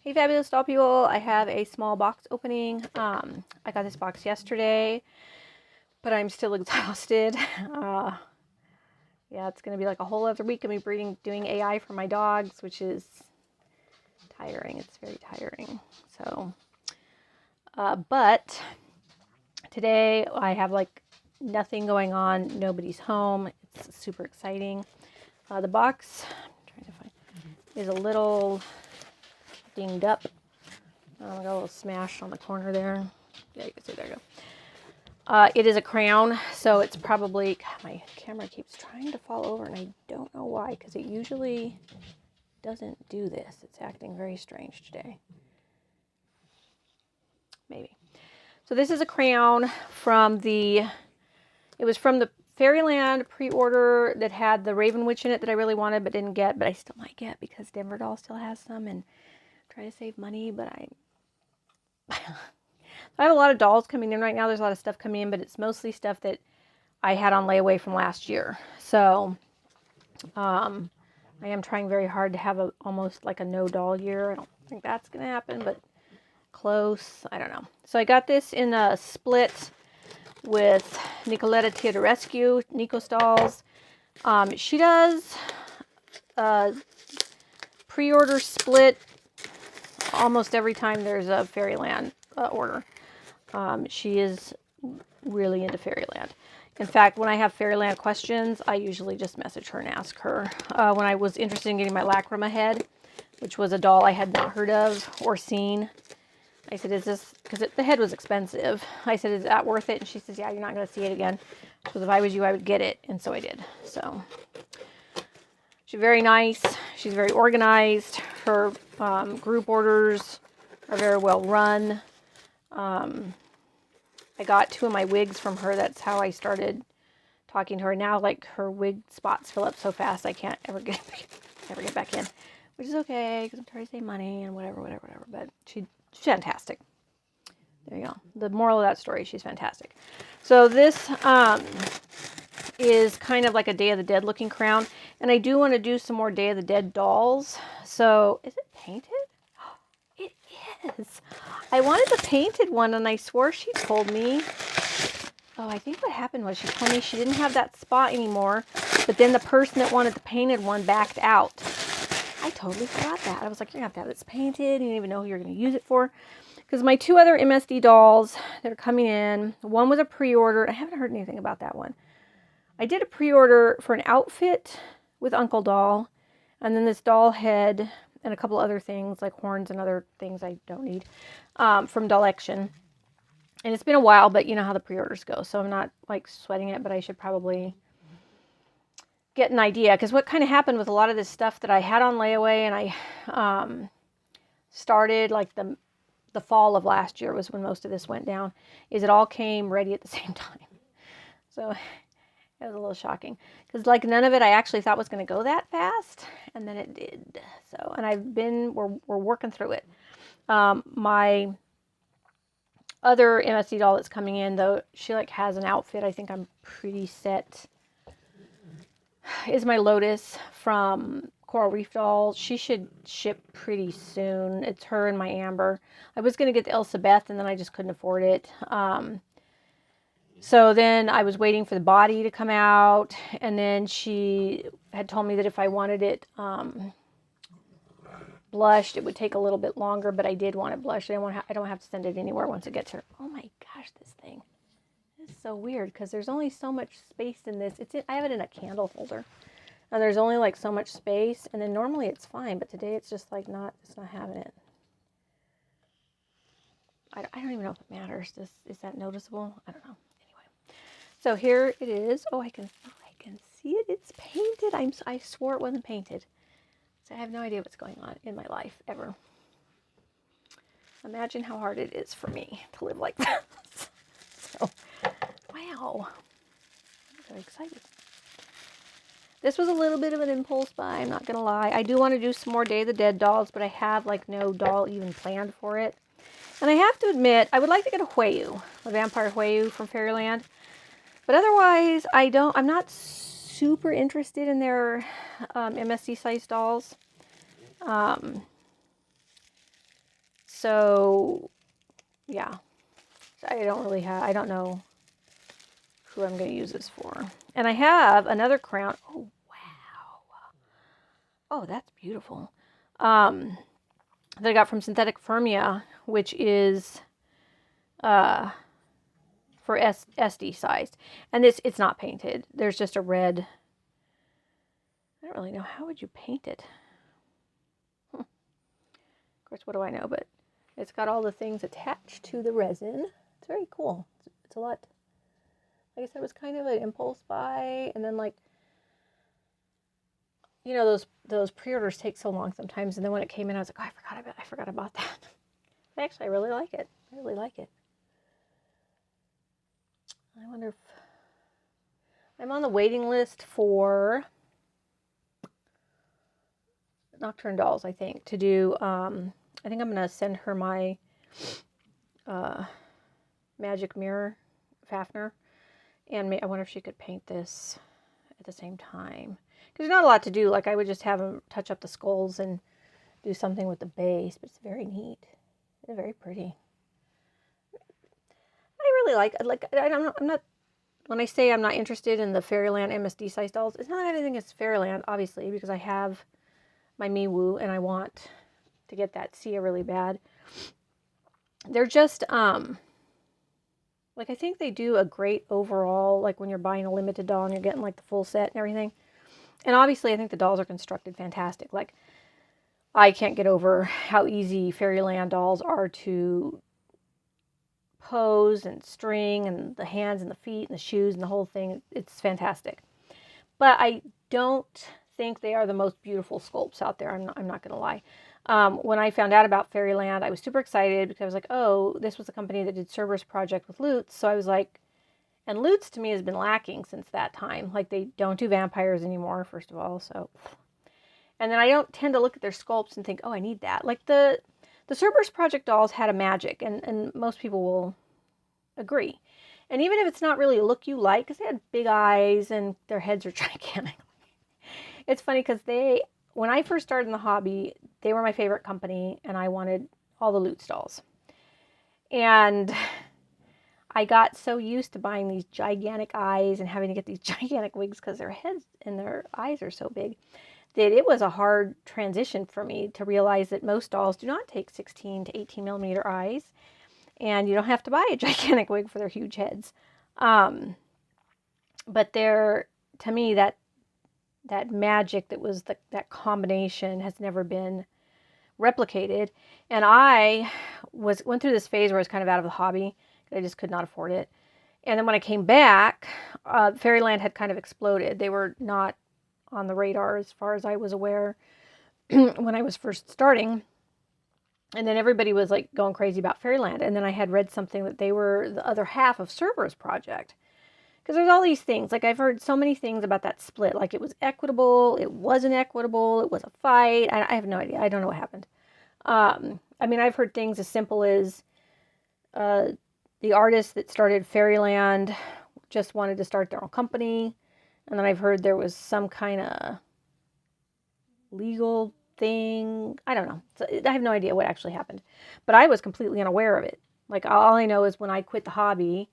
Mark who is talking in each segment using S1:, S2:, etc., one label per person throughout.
S1: Hey fabulous doll people, I have a small box opening. I got this box yesterday, but I'm still exhausted. Yeah, it's going to be like a whole other week of me doing AI for my dogs, which is tiring. It's very tiring. So, but today I have like nothing going on. Nobody's home. It's super exciting. The box, I'm trying to find, is a little dinged up. I got a little smash on the corner there. Yeah, you can see, there you go. It is a crown, so it's probably, God, my camera keeps trying to fall over and I don't know why, because it usually doesn't do this. It's acting very strange today. Maybe. So this is a crown from it was from the Fairyland pre-order that had the Raven Witch in it that I really wanted but didn't get, but I still might get because Denver Doll still has some and try to save money, but I have a lot of dolls coming in right now. There's a lot of stuff coming in, but it's mostly stuff that I had on layaway from last year. So I am trying very hard to have almost like a no doll year. I don't think that's going to happen, but close. I don't know. So I got this in a split with Nicoletta Tia to Rescue, Nico Stalls. She does pre-order split almost every time there's a Fairyland order. She is really into Fairyland. In fact, when I have Fairyland questions, I usually just message her and ask her. When I was interested in getting my Lacrima head, which was a doll I had not heard of or seen, I said, is this, because the head was expensive. I said, is that worth it? And she says, yeah, you're not going to see it again. Because if I was you, I would get it. And so I did. So she's very nice. She's very organized. Her group orders are very well run. I got 2 of my wigs from her. That's how I started talking to her. Now, like, her wig spots fill up so fast I can't ever get back in, which is okay because I'm trying to save money and whatever. But she's fantastic. There you go. The moral of that story: she's fantastic. So this is kind of like a Day of the Dead looking crown, and I do want to do some more Day of the Dead dolls. So is it painted? It is. I wanted the painted one, and I swore she told me. Oh, I think what happened was she told me she didn't have that spot anymore, but then the person that wanted the painted one backed out. I totally forgot that. I was like, you're going to have this painted. You didn't even know who you're going to use it for. Because my 2 other MSD dolls that are coming in, one was a pre-order. I haven't heard anything about that one. I did a pre-order for an outfit with Uncle Doll, and then this doll head and a couple other things like horns and other things I don't need from Dollection. And it's been a while, but you know how the pre-orders go, so I'm not like sweating it, but I should probably get an idea, because what kind of happened with a lot of this stuff that I had on layaway, and I started like the fall of last year was when most of this went down, is it all came ready at the same time. So it was a little shocking, because like none of it I actually thought was going to go that fast, and then it did. So, and we're working through it. My other MSD doll that's coming in, though, she like has an outfit. I think I'm pretty set. Is my Lotus from Coral Reef Dolls. She should ship pretty soon. It's her and my Amber. I was going to get the Elsa Beth, and then I just couldn't afford it. So then I was waiting for the body to come out, and then she had told me that if I wanted it blushed, it would take a little bit longer, but I did want it blushed. I don't have to send it anywhere once it gets here. Oh my gosh, this thing is so weird, because there's only so much space in this. I have it in a candle holder. Now there's only like so much space, and then normally it's fine, but today it's just like it's not having it. I don't even know if it matters. Is that noticeable? I don't know. Anyway, so here it is. Oh, I can see it. It's painted. I swore it wasn't painted. So I have no idea what's going on in my life ever. Imagine how hard it is for me to live like this. So, wow. I'm very excited. This was a little bit of an impulse buy, I'm not going to lie. I do want to do some more Day of the Dead dolls, but I have like no doll even planned for it. And I have to admit, I would like to get a vampire Hueyu from Fairyland. But otherwise, I'm not super interested in their MSC size dolls. So, yeah. I don't know who I'm going to use this for. And I have another crown. Oh, wow. Oh, that's beautiful. That I got from Synthetic Firmia, which is for SD sized. And it's not painted. There's just a red. I don't really know. How would you paint it? Of course, what do I know? But it's got all the things attached to the resin. It's very cool. It's a lot. I guess that was kind of an impulse buy. And then, like, you know, those pre-orders take so long sometimes. And then when it came in, I was like, oh, I forgot about that. Actually, I really like it. I really like it. I wonder if I'm on the waiting list for Nocturne Dolls, I think, to do, I think I'm going to send her my magic mirror Fafner, and I wonder if she could paint this at the same time. Because there's not a lot to do. Like, I would just have them touch up the skulls and do something with the base, but it's very neat. It's very pretty. I really like I'm not, when I say I'm not interested in the Fairyland MSD size dolls, it's not anything against Fairyland, obviously, because I have my Miwoo and I want to get that Sia really bad. They're just, like, I think they do a great overall, like, when you're buying a limited doll and you're getting, like, the full set and everything. And obviously, I think the dolls are constructed fantastic. Like, I can't get over how easy Fairyland dolls are to pose and string, and the hands and the feet and the shoes and the whole thing. It's fantastic. But I don't think they are the most beautiful sculpts out there. I'm not going to lie. When I found out about Fairyland, I was super excited because I was like, oh, this was the company that did Cerberus Project with Lutz. So I was like, and Lutz to me has been lacking since that time. Like, they don't do vampires anymore, first of all. So, and then I don't tend to look at their sculpts and think, oh, I need that. Like, the Cerberus Project dolls had a magic, and most people will agree. And even if it's not really a look you like, because they had big eyes and their heads are gigantic. It's funny because when I first started in the hobby, they were my favorite company, and I wanted all the Lutz dolls. And I got so used to buying these gigantic eyes and having to get these gigantic wigs because their heads and their eyes are so big, that it was a hard transition for me to realize that most dolls do not take 16 to 18 millimeter eyes, and you don't have to buy a gigantic wig for their huge heads. But to me, that magic that was that combination has never been replicated. And I went through this phase where I was kind of out of the hobby. I just could not afford it. And then when I came back, Fairyland had kind of exploded. They were not on the radar as far as I was aware when I was first starting. And then everybody was like going crazy about Fairyland. And then I had read something that they were the other half of Cerberus Project. Because there's all these things. Like, I've heard so many things about that split. Like, it was equitable, it wasn't equitable, it was a fight. I have no idea. I don't know what happened. I mean, I've heard things as simple as the artist that started Fairyland just wanted to start their own company. And then I've heard there was some kind of legal thing. I don't know. So I have no idea what actually happened. But I was completely unaware of it. Like, all I know is when I quit the hobby,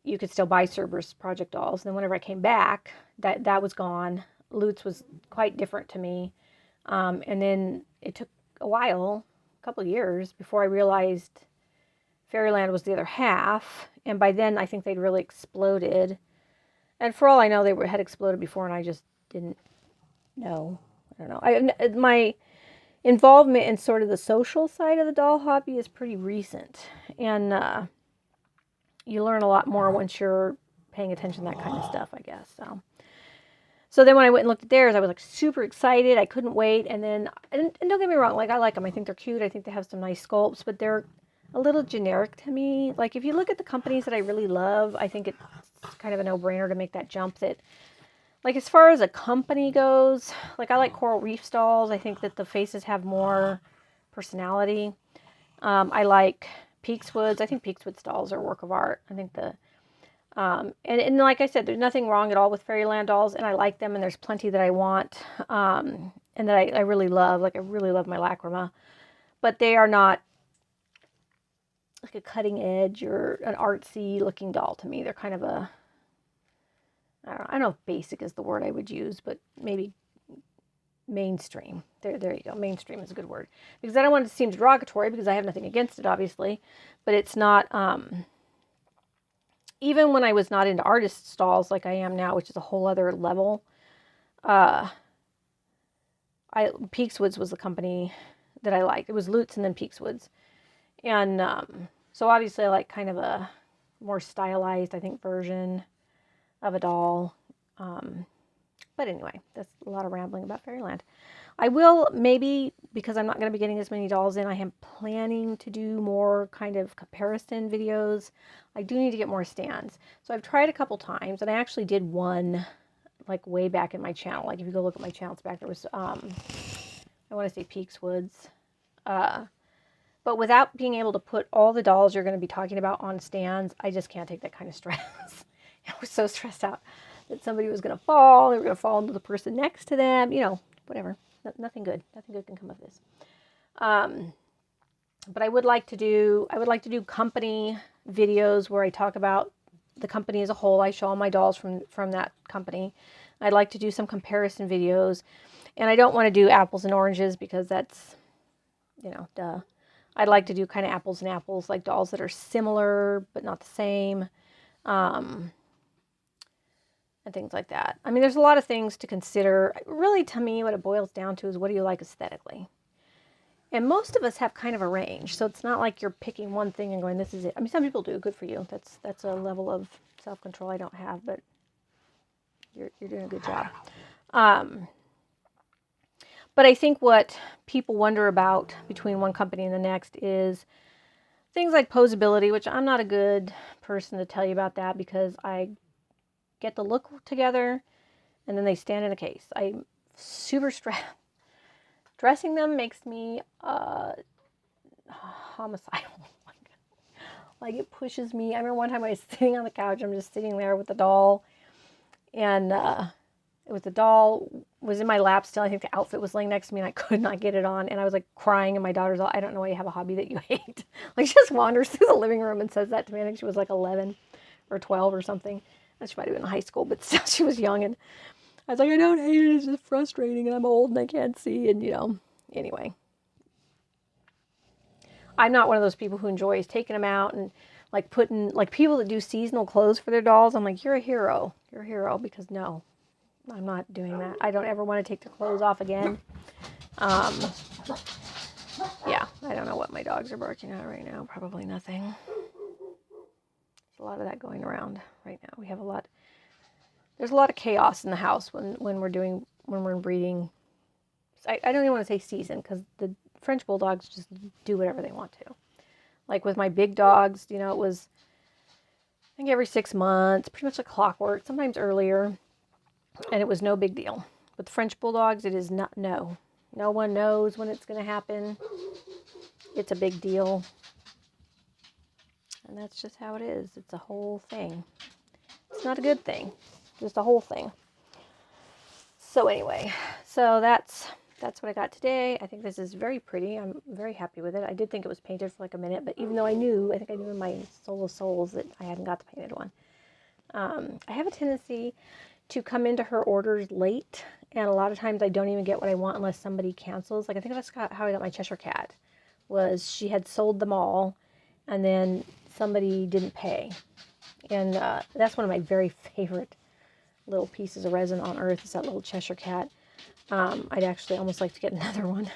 S1: you could still buy Cerberus Project dolls. And then whenever I came back, that was gone. Lutz was quite different to me. And then it took a while, a couple of years, before I realized Fairyland was the other half. And by then, I think they'd really exploded. And for all I know, they had exploded before, and I just didn't know. I don't know. My involvement in sort of the social side of the doll hobby is pretty recent. And you learn a lot more once you're paying attention to that kind of stuff, I guess. So then when I went and looked at theirs, I was like super excited. I couldn't wait. And don't get me wrong, like, I like them. I think they're cute. I think they have some nice sculpts, but they're a little generic to me. Like, if you look at the companies that I really love, I think it's kind of a no-brainer to make that jump. That, like, as far as a company goes, like, I like Coral Reef dolls. I think that the faces have more personality. I like Peakswood's. I think Peakswood's dolls are a work of art. I think and like I said, there's nothing wrong at all with Fairyland dolls, and I like them, and there's plenty that I want, and that I really love. Like, I really love my Lacrima, but they are not like a cutting edge or an artsy looking doll to me. They're kind of a, I don't know if basic is the word I would use, but maybe mainstream. There you go. Mainstream is a good word. Because I don't want it to seem derogatory, because I have nothing against it, obviously. But it's not, even when I was not into artist dolls like I am now, which is a whole other level, Peakswoods was the company that I liked. It was Lutz and then Peakswoods. And so obviously I like kind of a more stylized, I think, version of a doll. But anyway, that's a lot of rambling about Fairyland. I will maybe, because I'm not going to be getting as many dolls in, I am planning to do more kind of comparison videos. I do need to get more stands. So I've tried a couple times, and I actually did one like way back in my channel. Like if you go look at my channels back, there was, I want to say Peakswoods. But without being able to put all the dolls you're going to be talking about on stands, I just can't take that kind of stress. I was so stressed out that somebody was going to fall. They were going to fall into the person next to them. You know, whatever. Nothing good. Nothing good can come of this. But I would like to do company videos where I talk about the company as a whole. I show all my dolls from that company. I'd like to do some comparison videos. And I don't want to do apples and oranges, because that's, you know, duh. I'd like to do kind of apples and apples, like dolls that are similar but not the same, and things like that. I mean, there's a lot of things to consider. Really, to me, what it boils down to is, what do you like aesthetically? And most of us have kind of a range, so it's not like you're picking one thing and going, this is it. I mean, some people do. Good for you. That's a level of self-control I don't have, but you're doing a good job. But I think what people wonder about between one company and the next is things like posability, which I'm not a good person to tell you about that, because I get the look together and then they stand in a case. I'm super stressed. Dressing them makes me homicidal. Like it pushes me. I remember one time I was sitting on the couch. I'm just sitting there with the doll, and the doll was in my lap still. I think the outfit was laying next to me, and I could not get it on. And I was like crying, and my daughter's all, I don't know why you have a hobby that you hate. Like she just wanders through the living room and says that to me. I think she was like 11 or 12 or something. She might have been in high school, but still she was young. And I was like, I don't hate it. It's just frustrating, and I'm old and I can't see. And, you know, anyway. I'm not one of those people who enjoys taking them out and like putting, like people that do seasonal clothes for their dolls. I'm like, you're a hero. You're a hero, because no, I'm not doing that. I don't ever want to take the clothes off again. Yeah, I don't know what my dogs are barking at right now. Probably nothing. There's a lot of that going around right now. There's a lot of chaos in the house when we're breeding. I don't even want to say season, because the French Bulldogs just do whatever they want to. Like with my big dogs, you know, it was, I think, every 6 months, pretty much like clockwork, sometimes earlier, and it was no big deal. With French Bulldogs, it is not, no. No one knows when it's going to happen. It's a big deal. And that's just how it is. It's a whole thing. It's not a good thing. Just a whole thing. So anyway, so that's what I got today. I think this is very pretty. I'm very happy with it. I did think it was painted for like a minute, but even though I knew in my soul of souls that I hadn't got the painted one. I have a tendency to come into her orders late, and a lot of times I don't even get what I want unless somebody cancels. Like I think that's how I got my Cheshire Cat, was she had sold them all, and then somebody didn't pay. And that's one of my very favorite little pieces of resin on earth, is that little Cheshire Cat. I'd actually almost like to get another one.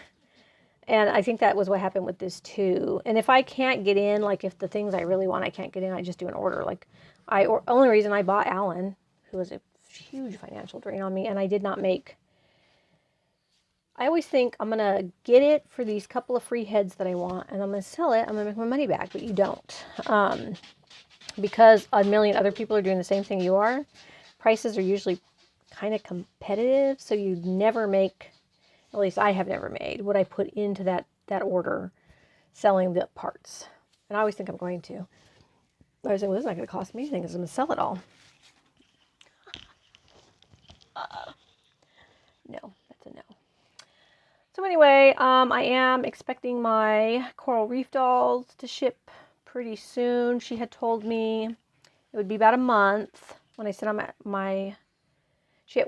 S1: And I think that was what happened with this too. And if I can't get in, like if the things I really want I can't get in, I just do an order. Like only reason I bought Alan, who was a huge financial drain on me, and I did not make, I always think I'm going to get it for these couple of free heads that I want, and I'm going to sell it, I'm going to make my money back, but you don't. Because a million other people are doing the same thing you are, prices are usually kind of competitive, so you never make, at least I have never made, what I put into that order selling the parts. And I always think I'm going to. I was like, well, this is not going to cost me anything because I'm going to sell it all. No, that's a no. So anyway, I am expecting my coral reef dolls to ship pretty soon. She had told me it would be about a month when I sent on she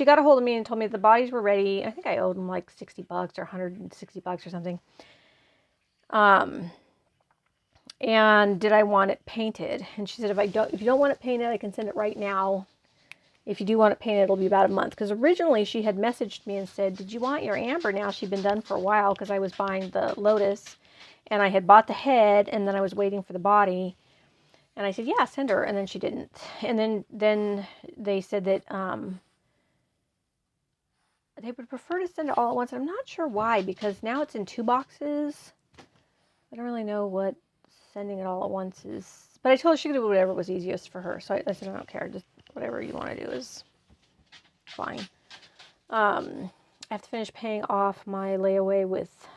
S1: got a hold of me and told me the bodies were ready. I think I owed them like $60 or $160 or something. And did I want it painted? And she said, if you don't want it painted, I can send it right now. If you do want it painted, it'll be about a month. Because originally she had messaged me and said, did you want your amber now? She'd been done for a while because I was buying the lotus. And I had bought the head and then I was waiting for the body. And I said, yeah, send her. And then she didn't. And then they said that they would prefer to send it all at once. I'm not sure why, because now it's in 2 boxes. I don't really know what sending it all at once is. But I told her she could do whatever was easiest for her. So I said, I don't care. Just whatever you want to do is fine. I have to finish paying off my layaway with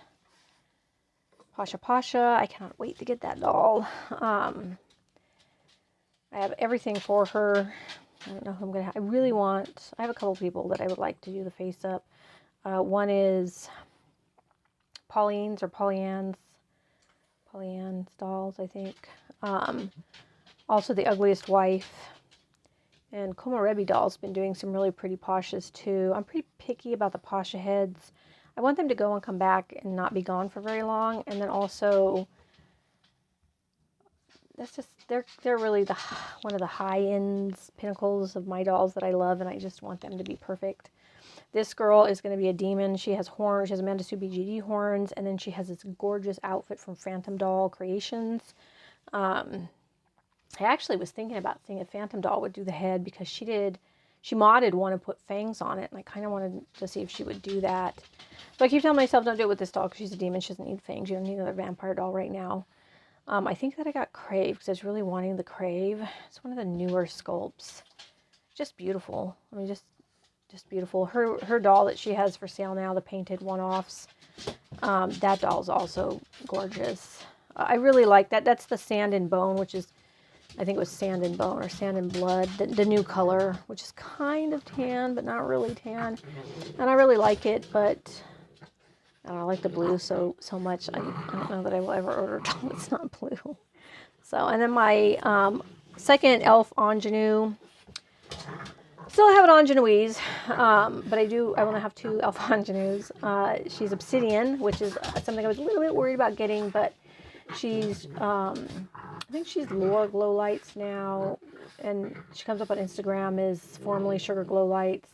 S1: Pasha Pasha. I cannot wait to get that doll. I have everything for her. I don't know who I'm going to have. I have a couple people that I would like to do the face up. One is Pauline's dolls, I think. Also The Ugliest Wife. And Komorebi doll's been doing some really pretty Pashas too. I'm pretty picky about the Pasha heads. I want them to go and come back and not be gone for very long. And then also, they're really one of the high-end pinnacles of my dolls that I love, and I just want them to be perfect. This girl is going to be a demon. She has horns. She has Amanda Sue BGD horns, and then she has this gorgeous outfit from Phantom Doll Creations. I actually was thinking about seeing if Phantom Doll would do the head, because she modded one and put fangs on it, and I kind of wanted to see if she would do that. So I keep telling myself, don't do it with this doll, because she's a demon. She doesn't need fangs. You don't need another vampire doll right now. I think that I got Crave, because I was really wanting the Crave. It's one of the newer sculpts. Just beautiful. I mean, just beautiful. Her doll that she has for sale now, the painted one-offs, that doll's also gorgeous. I really like that. That's the Sand and Bone, which is, I think it was Sand and Bone or Sand and Blood, the new color, which is kind of tan, but not really tan. And I really like it, but I don't know, I like the blue so much. I don't know that I will ever order a doll that's not blue. So, and then my second elf ingenue. Still have an ingenues, but I only have 2 elf ingenues. She's Obsidian, which is something I was a little bit worried about getting, but she's, I think she's Lore Glow Lights now, and she comes up on Instagram as formerly Sugar Glow Lights.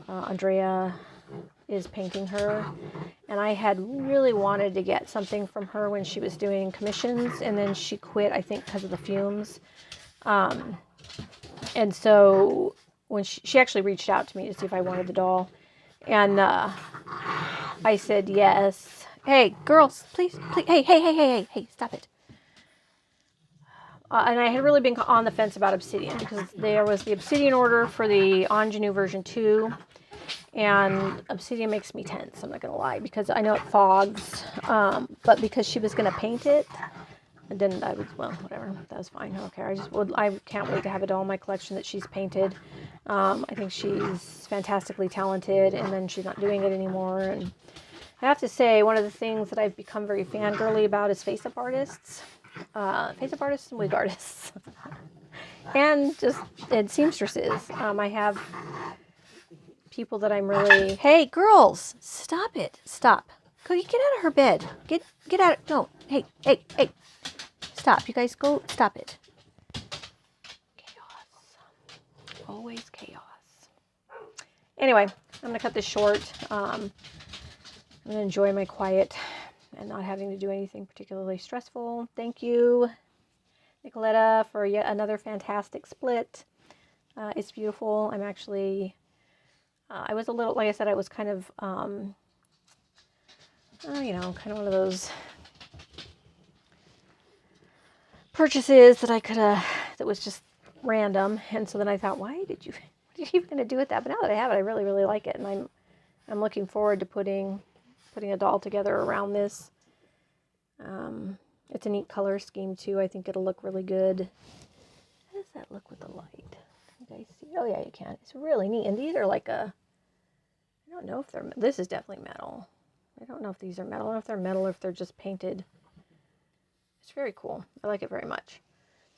S1: Andrea is painting her, and I had really wanted to get something from her when she was doing commissions, and then she quit, I think, because of the fumes. And so when she actually reached out to me to see if I wanted the doll, and I said yes. Hey, girls, please, hey, stop it. And I had really been on the fence about Obsidian, because there was the Obsidian order for the Ingenue version 2, and Obsidian makes me tense, I'm not going to lie, because I know it fogs, but because she was going to paint it, and then I was, well, whatever, that was fine, I don't care. I can't wait to have a doll in my collection that she's painted. I think she's fantastically talented, and then she's not doing it anymore. And I have to say, one of the things that I've become very fangirly about is face-up artists. Face-up artists and wig artists. And seamstresses. I have people that I'm really, hey, girls, stop it, stop. Go, get out of her bed. Get out, don't, hey. Stop, you guys, go, stop it. Chaos. Always chaos. Anyway, I'm going to cut this short. I'm going to enjoy my quiet and not having to do anything particularly stressful. Thank you, Nicoletta, for yet another fantastic split. It's beautiful. I'm actually, I was a little, like I said, I was kind of, kind of one of those purchases that I could have, that was just random. And so then I thought, what are you even going to do with that? But now that I have it, I really, really like it. And I'm looking forward to putting a doll together around this. It's a neat color scheme too. I think it'll look really good. How does that look with the light? Can you guys see? Oh yeah, you can. It's really neat. And these are like I don't know if this is definitely metal. I don't know if these are metal. I don't know if they're metal or if they're just painted. It's very cool. I like it very much.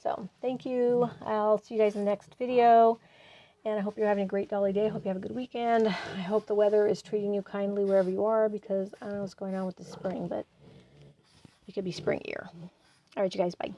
S1: So thank you. I'll see you guys in the next video. And I hope you're having a great dolly day. I hope you have a good weekend. I hope the weather is treating you kindly wherever you are, because I don't know what's going on with the spring, but it could be springier. All right, you guys, bye.